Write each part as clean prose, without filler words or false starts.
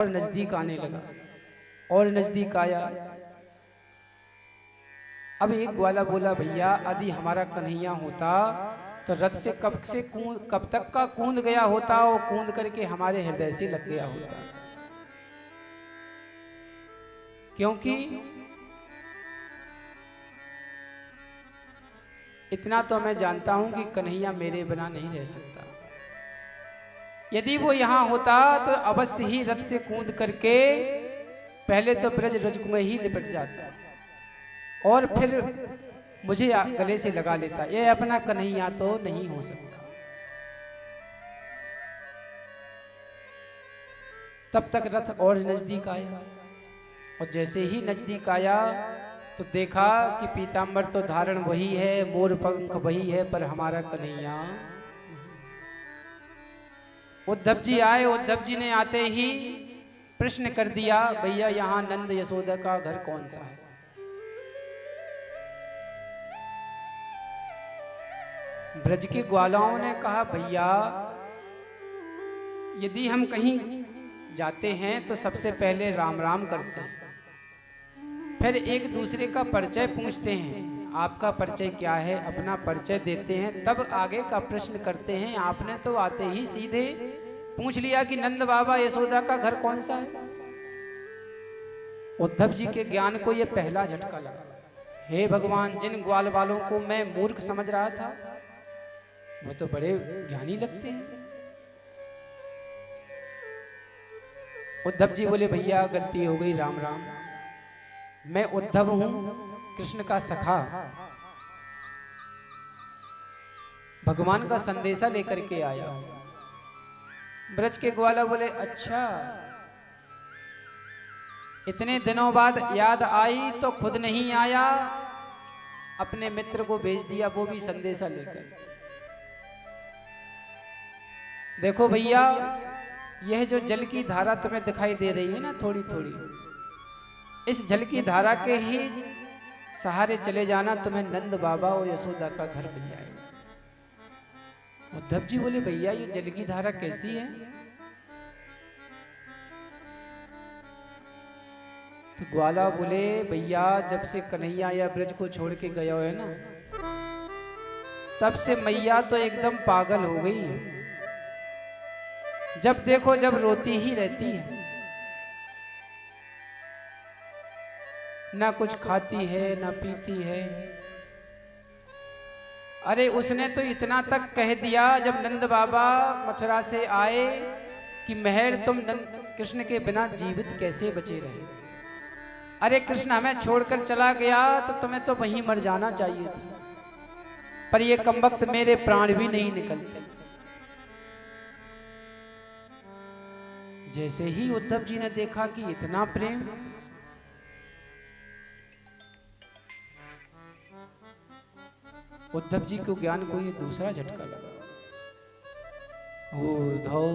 और नजदीक आने लगा और नजदीक आया। अब एक ग्वाला बोला, भैया यदि हमारा कन्हैया होता तो रथ से कब तक का कूद गया होता और कूद करके हमारे हृदय से लग गया होता। क्योंकि इतना तो मैं जानता हूं कि कन्हैया मेरे बिना नहीं रह सकता। यदि वो यहां होता तो अवश्य ही रथ से कूद करके पहले तो ब्रज रज में ही लिपट जाता और फिर मुझे गले से लगा लेता। ये अपना कन्हैया तो नहीं हो सकता। तब तक रथ और नजदीक आया और जैसे ही नजदीक आया तो देखा कि पीतांबर तो धारण वही है, मोर पंख वही है, पर हमारा कन्हैया। उद्धव जी आए। उद्धव जी ने आते ही प्रश्न कर दिया, भैया यहाँ नंद यशोदा का घर कौन सा है? ब्रज के ग्वालाओं ने कहा, भैया यदि हम कहीं जाते हैं तो सबसे पहले राम राम करते हैं, फिर एक दूसरे का परिचय पूछते हैं, आपका परिचय क्या है, अपना परिचय देते हैं, तब आगे का प्रश्न करते हैं। आपने तो आते ही सीधे पूछ लिया कि नंद बाबा यशोदा का घर कौन सा है। उद्धव जी के ज्ञान को यह पहला झटका लगा। हे भगवान, जिन ग्वाल वालों को मैं मूर्ख समझ रहा था वो तो बड़े ज्ञानी लगते हैं। उद्धव जी बोले, भैया गलती हो गई, राम राम। मैं उद्धव हूं, कृष्ण का सखा, भगवान का संदेशा लेकर के आया हूं। ब्रज के ग्वाला बोले, अच्छा इतने दिनों बाद याद आई तो खुद नहीं आया, अपने मित्र को भेज दिया, वो भी संदेशा लेकर। देखो भैया, यह जो जल की धारा तुम्हें दिखाई दे रही है ना, थोड़ी थोड़ी, इस जल की धारा के ही सहारे चले जाना, तुम्हें नंद बाबा और यशोदा का घर मिल जाएगा। उद्धव जी बोले, भैया ये जल की धारा कैसी है? तो ग्वाला बोले, भैया जब से कन्हैया या ब्रज को छोड़ के गया है ना, तब से मैया तो एकदम पागल हो गई है। जब देखो जब रोती ही रहती है, ना कुछ खाती है ना पीती है। अरे उसने तो इतना तक कह दिया जब नंद बाबा मथुरा से आए कि महर तुम कृष्ण के बिना जीवित कैसे बचे रहे? अरे कृष्ण हमें छोड़कर चला गया तो तुम्हें तो वहीं मर जाना चाहिए था, पर ये कमबख्त मेरे प्राण भी नहीं निकलते। जैसे ही उद्धव जी ने देखा कि इतना प्रेम, उद्धव जी को ज्ञान को ये दूसरा झटका लगा। उद्धव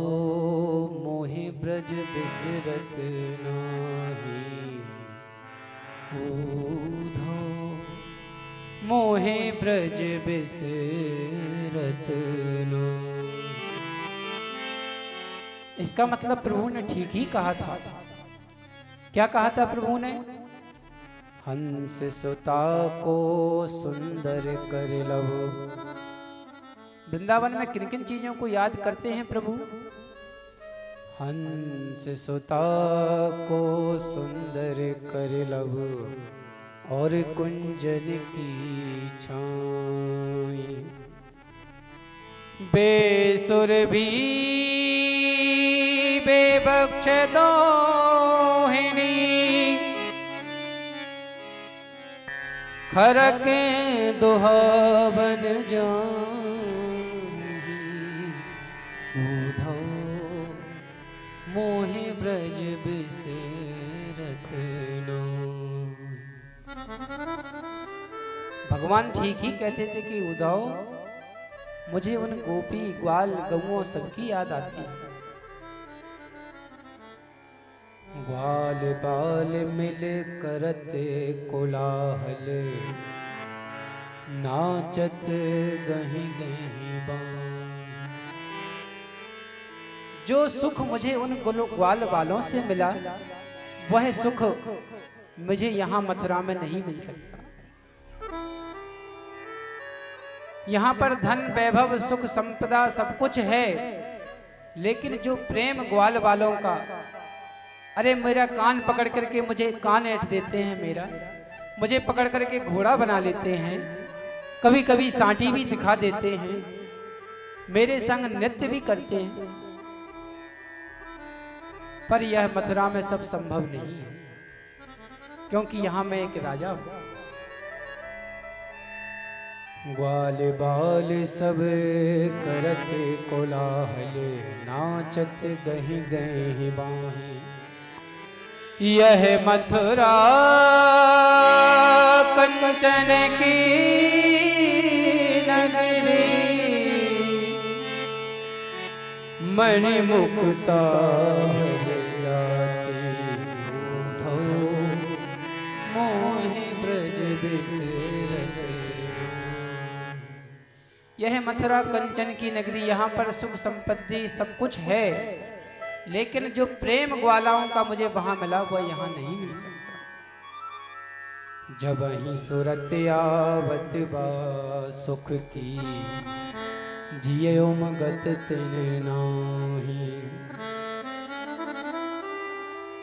मोहि ब्रज बिसरत नाही, उद्धव मोहि ब्रज बिसरत नाही। इसका मतलब प्रभु ने ठीक ही कहा था। क्या कहा था प्रभु ने? हंस सुता को सुंदर कर लव। वृंदावन में किन किन चीजों को याद करते हैं प्रभु? हंस सुता को सुंदर कर लव और कुंजन की छाई। बेसुर भी बेबख्श दोहिनी, खरक दुहावन जाही। उद्धव मोहि ब्रज बिसरत नाही। भगवान ठीक ही कहते थे कि उद्धव, मुझे उन गोपी ग्वाल गौओं सबकी याद आती है। ग्वाल बाल मिल करत कोलाहल, नाचत गहीं गहीं बान। जो सुख मुझे उन ग्वाल वालों से मिला वह सुख मुझे यहाँ मथुरा में नहीं मिल सकता। यहाँ पर धन वैभव सुख संपदा सब कुछ है, लेकिन जो प्रेम ग्वाल वालों का, अरे मेरा कान पकड़ करके मुझे कान ऐंठ देते हैं, मेरा मुझे पकड़ करके घोड़ा बना लेते हैं, कभी कभी सांटी भी दिखा देते हैं, मेरे संग नृत्य भी करते हैं, पर यह मथुरा में सब संभव नहीं है, क्योंकि यहां मैं एक राजा हूं। ग्वाल बाल सब करत कोलाहल, नाचत गहि गहि बाहे, यह मथुरा कंचन की नगरी, मणि मुक्ता जाती उधो, मोहि ब्रज बिसरत। यह मथुरा कंचन की नगरी, यहाँ पर सुख संपत्ति सब कुछ है, लेकिन जो प्रेम ग्वालाओं का मुझे वहां मिला वह यहाँ नहीं मिल सकता। जब ही सूरत आवत बा सुख की, जियो मगत तिन नाही,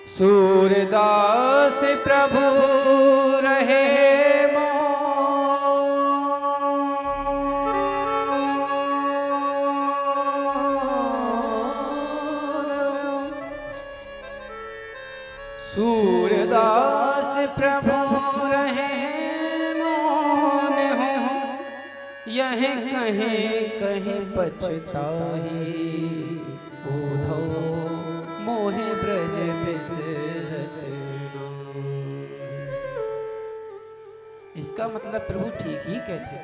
सूरदास प्रभु रहे सूरदास प्रभु रहे मौन हो, यह कहीं कहीं पछताही उधो, मोहे ब्रज बिसरत। इसका मतलब प्रभु ठीक ही कहते थे।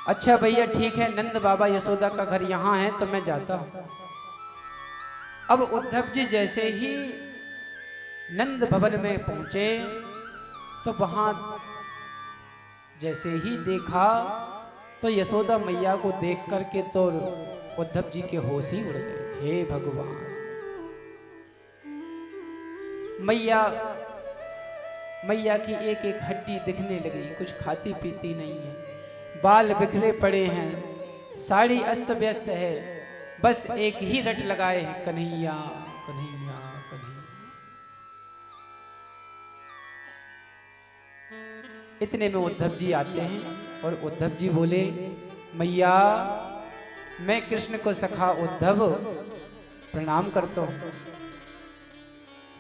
अच्छा भैया ठीक है, नंद बाबा यशोदा का घर यहाँ है तो मैं जाता हूँ। अब उद्धव जी जैसे ही नंद भवन में पहुंचे तो वहां जैसे ही देखा तो यशोदा मैया को देख करके तो उद्धव जी के होश ही उड़ गए। हे भगवान, मैया की एक एक हड्डी दिखने लगी, कुछ खाती पीती नहीं है, बाल बिखरे पड़े हैं, साड़ी अस्त व्यस्त है, बस एक ही रट लगाए हैं, कन्हैया कन्हैया कन्हैया। इतने में उद्धव जी आते हैं और उद्धव जी बोले, मैया मैं कृष्ण को सखा उद्धव प्रणाम करता हूं।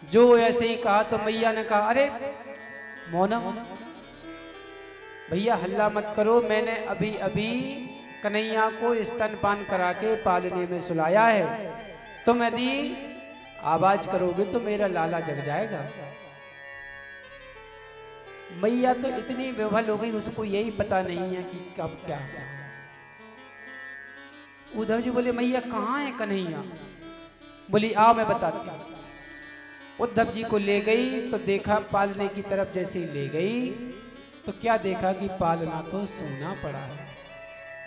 जो ऐसे ही कहा तो मैया ने कहा, अरे मौना भैया हल्ला मत करो, मैंने अभी अभी कन्हैया को स्तनपान करा के पालने में सुलाया है, तुम यदि आवाज करोगे तो मेरा लाला जग जाएगा। मैया तो इतनी विह्वल हो गई, उसको यही पता नहीं है कि कब क्या है। उद्धव जी बोले, मैया कहाँ है कन्हैया? बोली आओ मैं बताती हूँ। उद्धव जी को ले गई तो देखा, पालने की तरफ जैसे ही ले गई तो क्या देखा कि पालना तो सूना पड़ा है,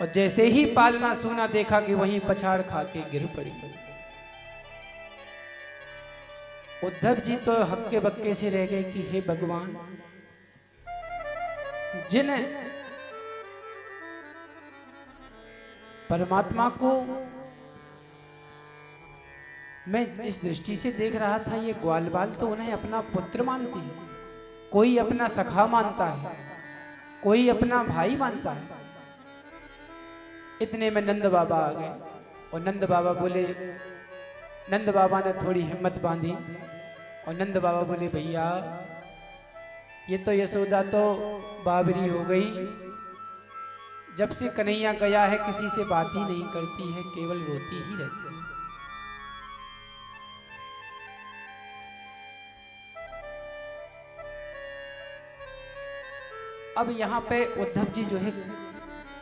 और जैसे ही पालना सूना देखा कि वहीं पछाड़ खा के गिर पड़ी। उद्धव जी तो हक्के बक्के से रह गए कि हे भगवान, जिन परमात्मा को मैं इस दृष्टि से देख रहा था, ये ग्वाल बाल तो उन्हें अपना पुत्र मानती है, कोई अपना सखा मानता है, कोई अपना भाई मानता है। इतने में नंद बाबा आ गए और नंद बाबा बोले, नंद बाबा ने थोड़ी हिम्मत बांधी और नंद बाबा बोले, भैया ये तो यशोदा तो बाबरी हो गई, जब से कन्हैया गया है किसी से बात ही नहीं करती है, केवल रोती ही रहती है। अब यहाँ पे उद्धव जी जो है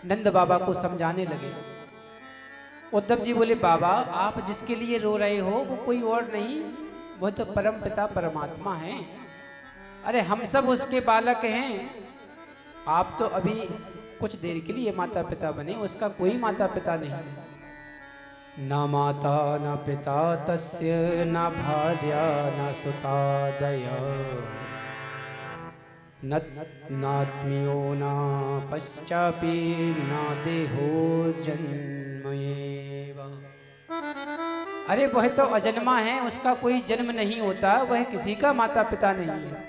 नंद बाबा को समझाने लगे। उद्धव जी बोले, बाबा आप जिसके लिए रो रहे हो वो कोई और नहीं, वो तो परम पिता परमात्मा है। अरे हम सब उसके बालक हैं, आप तो अभी कुछ देर के लिए माता पिता बने, उसका कोई माता पिता नहीं। न माता न पिता तस्य न भार्या न सुतादय नात्मीयो न पश्चापि न देहो जन्मयेव। अरे वह तो अजन्मा है, उसका कोई जन्म नहीं होता, वह किसी का माता पिता नहीं है।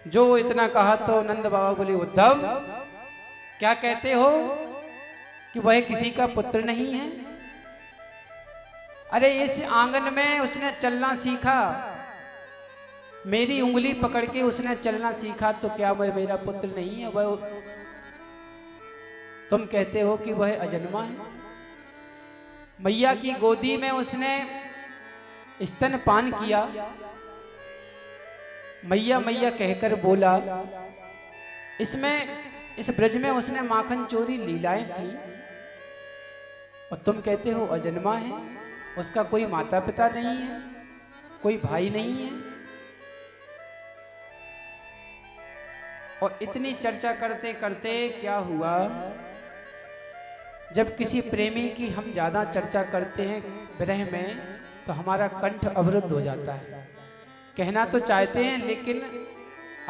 जो इतना कहा तो नंद बाबा बोले, उद्धव क्या कहते हो कि वह किसी का पुत्र नहीं है? अरे इस आंगन में उसने चलना सीखा, मेरी उंगली पकड़ के उसने चलना सीखा, तो क्या वह मेरा पुत्र नहीं है? वह तुम कहते हो कि वह अजन्मा है। मैया की गोदी में उसने स्तनपान किया, मैया मैया कहकर बोला। इस ब्रज में उसने माखन चोरी लीलाएं की, और तुम कहते हो अजन्मा है, उसका कोई माता पिता नहीं है, कोई भाई नहीं है। और इतनी चर्चा करते करते क्या हुआ, जब किसी प्रेमी की हम ज्यादा चर्चा करते हैं विरह में, तो हमारा कंठ अवरुद्ध हो जाता है। कहना तो चाहते हैं लेकिन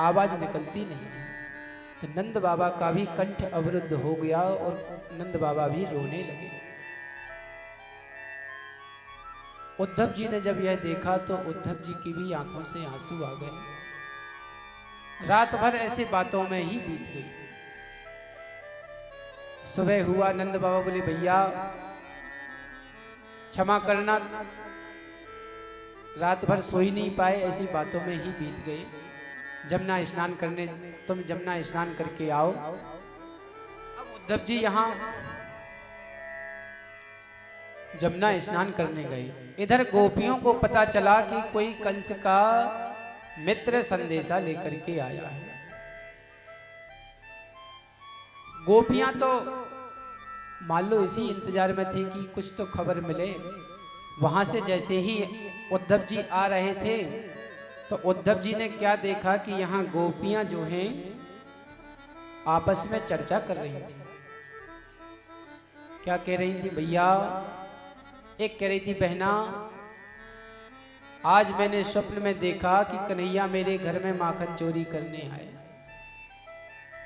आवाज निकलती नहीं। तो नंद बाबा का भी कंठ अवरुद्ध हो गया और नंद बाबा भी रोने लगे। उद्धव जी ने जब यह देखा तो उद्धव जी की भी आंखों से आंसू आ गए। रात भर ऐसे बातों में ही बीत गई। सुबह हुआ, नंद बाबा बोले, भैया क्षमा करना, रात भर सो ही नहीं पाए, ऐसी बातों में ही बीत गए। जमुना स्नान करने, तुम जमुना स्नान करके आओ। अब उद्धव जी यहाँ जमुना स्नान करने गए। इधर गोपियों को पता चला कि कोई कंस का मित्र संदेशा लेकर के आया है। गोपियां तो मान लो इसी इंतजार में थी कि कुछ तो खबर मिले। वहां से जैसे ही उद्धव जी आ रहे थे तो उद्धव जी ने क्या देखा कि यहाँ गोपियां जो हैं आपस में चर्चा कर रही थी। क्या कह रही थी भैया? एक कह रही थी, बहना आज मैंने स्वप्न में देखा कि कन्हैया मेरे घर में माखन चोरी करने आए।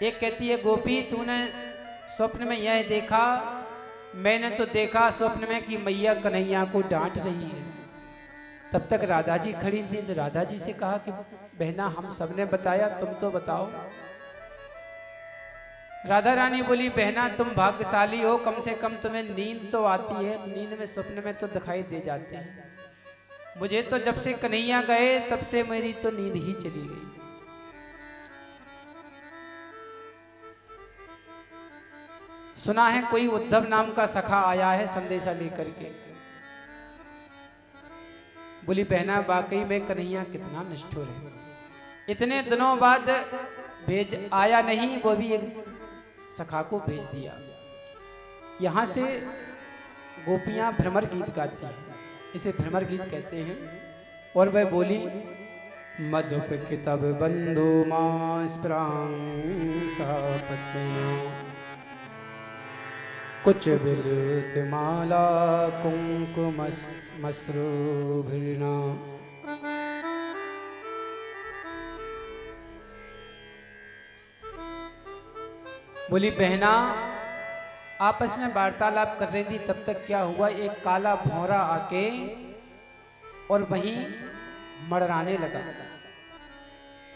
एक कहती है, गोपी तूने स्वप्न में यह देखा? मैंने तो देखा स्वप्न में कि मैया कन्हैया को डांट रही है। तब तक राधा जी खड़ी थी, तो राधा जी से कहा कि बहना हम सबने बताया, तुम तो बताओ। राधा रानी बोली, बहना तुम भाग्यशाली हो, कम से कम तुम्हें नींद तो आती है, नींद में स्वप्न में तो दिखाई दे जाते हैं। मुझे तो जब से कन्हैया गए तब से मेरी तो नींद ही चली गई। सुना है कोई उद्धव नाम का सखा आया है संदेशा लेकर के। बोली, बहना वाकई में कन्हैया कितना निष्ठुर है, इतने दिनों बाद भेज आया नहीं, वो भी एक सखा को भेज दिया। यहां से गोपियां भ्रमर गीत गाती हैं, इसे भ्रमर गीत कहते हैं। और वह बोली, मधुप कितब बंधु मां स्प्रांग सापत्ना, कुछ बिलुत माला कुंकुम मसरूभिर्ना। बोली, बहना आपस में वार्तालाप कर रही थी, तब तक क्या हुआ, एक काला भौरा आके और वहीं मड़राने लगा।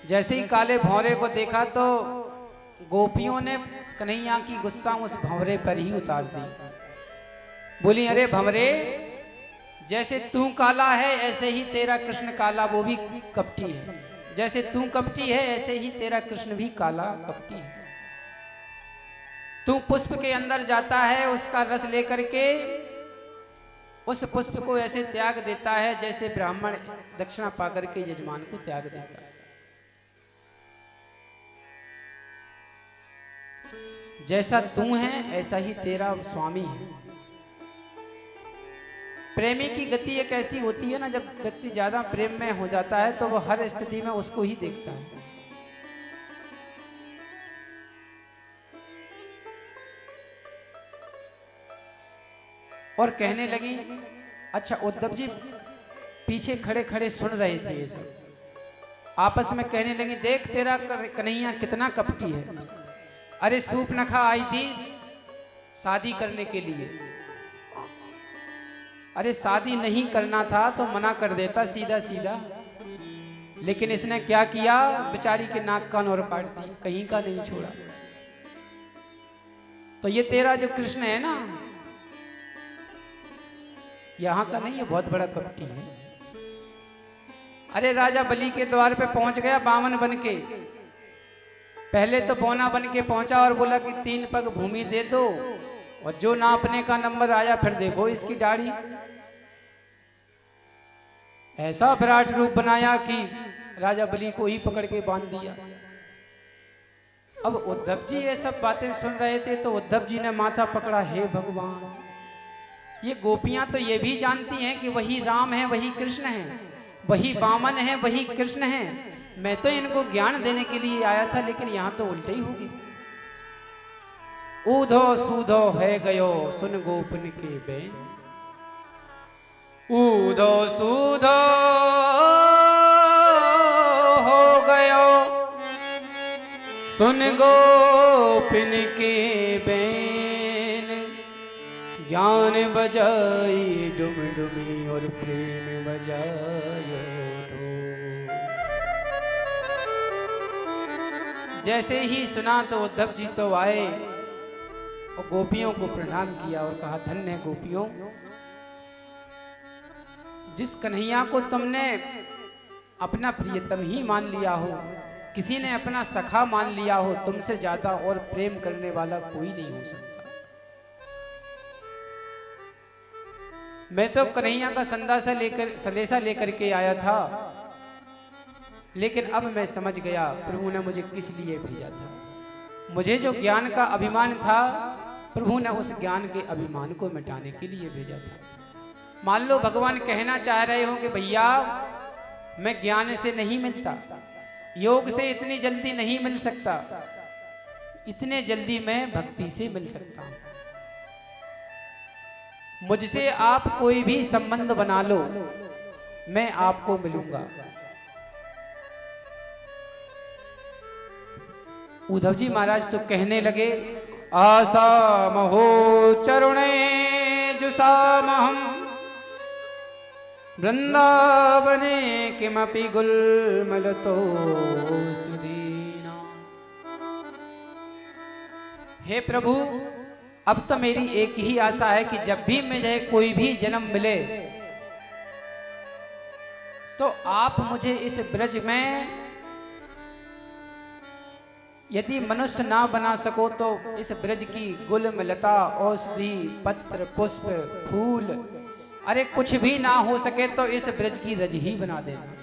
जैसे ही काले भौरे को देखा तो गोपियों ने कन्हैया की गुस्सा उस भंवरे पर ही उतार दी। बोली, अरे भंवरे, जैसे तू काला है ऐसे ही तेरा कृष्ण काला, वो भी कपटी है। जैसे तू कपटी है ऐसे ही तेरा कृष्ण भी काला कपटी है। तू पुष्प के अंदर जाता है, उसका रस लेकर के उस पुष्प को ऐसे त्याग देता है जैसे ब्राह्मण दक्षिणा पाकर के यजमान को त्याग देता है। जैसा तू है ऐसा ही तेरा स्वामी है। प्रेमी की गति एक ऐसी होती है ना, जब व्यक्ति ज्यादा प्रेम में हो जाता है तो वो हर स्थिति में उसको ही देखता है। और कहने लगी, अच्छा उद्धव जी पीछे खड़े खड़े सुन रहे थे ये सब, आपस में कहने लगी, देख तेरा कन्हैया कितना कपटी है। अरे सूर्पनखा आई थी शादी करने के लिए, अरे शादी नहीं करना था तो मना कर देता सीधा सीधा, लेकिन इसने क्या किया, बेचारी के नाक कान और काट दी, कहीं का नहीं छोड़ा। तो ये तेरा जो कृष्ण है ना, यहां का नहीं, ये बहुत बड़ा कपटी है। अरे राजा बलि के द्वार पे पहुंच गया बामन बन के, पहले तो बौना बन के पहुंचा और बोला कि 3 पग भूमि दे दो, और जो नापने का नंबर आया फिर देखो इसकी दाढ़ी, ऐसा विराट रूप बनाया कि राजा बलि को ही पकड़ के बांध दिया। अब उद्धव जी ये सब बातें सुन रहे थे तो उद्धव जी ने माथा पकड़ा, हे भगवान, ये गोपियां तो ये भी जानती हैं कि वही राम है, वही कृष्ण है, वही वामन है, वही कृष्ण है। मैं तो इनको ज्ञान देने के लिए आया था, लेकिन यहां तो उल्टा ही हो गई। ऊधो सूधो है गयो सुन गोपन के बेन, ऊधो सूधो हो गयो सुन गोपिन के बेन, ज्ञान बजाई डुम डुमी और प्रेम बजायो ढोल। जैसे ही सुना तो उद्धव जी तो आए और गोपियों को प्रणाम किया और कहा, धन्य है गोपियों, जिस कन्हैया को तुमने अपना प्रियतम ही मान लिया हो, किसी ने अपना सखा मान लिया हो, तुमसे ज्यादा और प्रेम करने वाला कोई नहीं हो सकता। मैं तो कन्हैया का संदेशा लेकर के आया था, लेकिन अब मैं समझ गया प्रभु ने मुझे किस लिए भेजा था। मुझे जो ज्ञान का अभिमान था, प्रभु ने उस ज्ञान के अभिमान को मिटाने के लिए भेजा था। मान लो भगवान कहना चाह रहे हो कि भैया मैं ज्ञान से नहीं मिलता, योग से इतनी जल्दी नहीं मिल सकता, इतने जल्दी मैं भक्ति से मिल सकता हूं। मुझसे आप कोई भी संबंध बना लो, मैं आपको मिलूंगा। उद्धव जी महाराज तो कहने लगे, आसा महो चरुणे जुसामहम वृंदावने किमपि गुलमलतो सुदीना। हे प्रभु, अब तो मेरी एक ही आशा है कि जब भी मुझे कोई भी जन्म मिले तो आप मुझे इस ब्रज में, यदि मनुष्य ना बना सको तो इस ब्रज की गुल्म लता औषधि पत्र पुष्प फूल, अरे कुछ भी ना हो सके तो इस ब्रज की रज ही बना देना।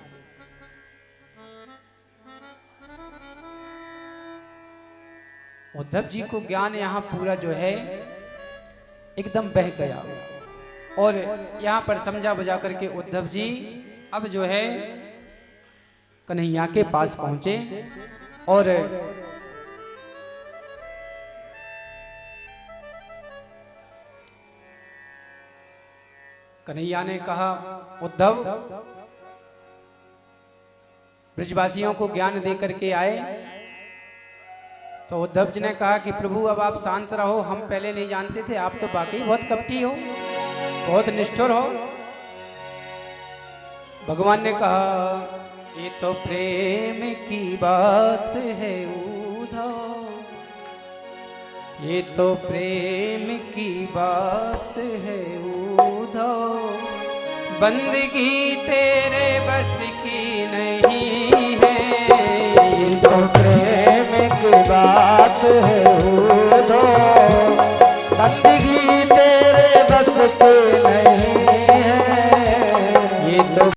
उद्धव जी को ज्ञान यहाँ पूरा जो है एकदम बह गया, और यहाँ पर समझा बुझा करके उद्धव जी अब जो है कन्हैया के पास पहुंचे, और कन्हैया ने कहा, उद्धव ब्रजवासियों को ज्ञान दे करके आए। तो उद्धव जी ने कहा कि प्रभु अब आप शांत रहो, हम पहले नहीं जानते थे, आप तो वाकई बहुत कपटी हो, बहुत निष्ठुर हो। भगवान ने कहा, ये तो प्रेम की बात है उद्धव, ये तो प्रेम की बात है उद्धव, बंदगी तेरे बस की नहीं है, ये तो प्रेम की बात है